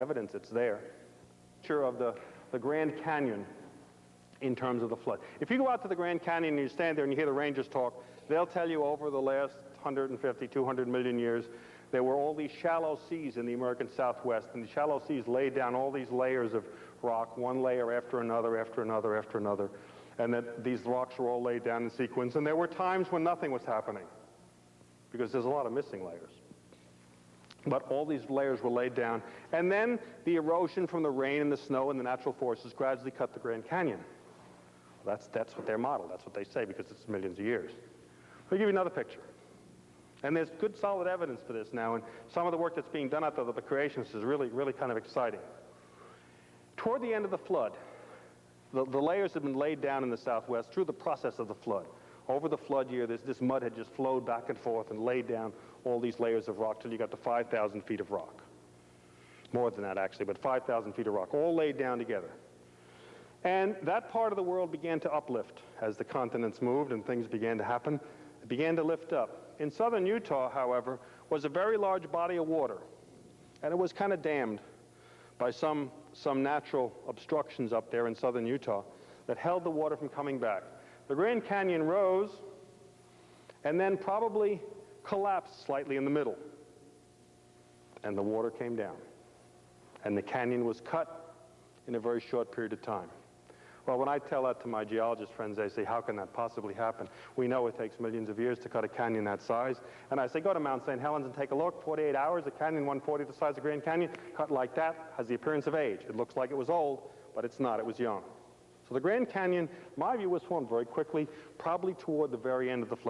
evidence, it's there. Picture of the Grand Canyon in terms of the flood. If you go out to the Grand Canyon and you stand there and you hear the rangers talk, they'll tell you over the last 150, 200 million years, there were all these shallow seas in the American Southwest, and the shallow seas laid down all these layers of rock, one layer after another, after another, after another, and that these rocks were all laid down in sequence, and there were times when nothing was happening, because there's a lot of missing layers. But all these layers were laid down, and then the erosion from the rain and the snow and the natural forces gradually cut the Grand Canyon. Well, that's what their model, that's what they say, because it's millions of years. I'll give you another picture. And there's good solid evidence for this now, and some of the work that's being done out there with the creationists is really, really kind of exciting. Toward the end of the flood, the layers had been laid down in the Southwest through the process of the flood. Over the flood year, this mud had just flowed back and forth and laid down all these layers of rock till you got to 5,000 feet of rock. More than that, actually, but 5,000 feet of rock, all laid down together. And that part of the world began to uplift as the continents moved and things began to happen. It began to lift up. In southern Utah, however, was a very large body of water, and it was kind of dammed by some natural obstructions up there in southern Utah that held the water from coming back. The Grand Canyon rose and then probably collapsed slightly in the middle, and the water came down, and the canyon was cut in a very short period of time. Well, when I tell that to my geologist friends, they say, how can that possibly happen? We know it takes millions of years to cut a canyon that size. And I say, go to Mount St. Helens and take a look. 48 hours, a canyon 1/40 the size of Grand Canyon, cut like that, has the appearance of age. It looks like it was old, but it's not. It was young. So the Grand Canyon, my view, was formed very quickly, probably toward the very end of the flood.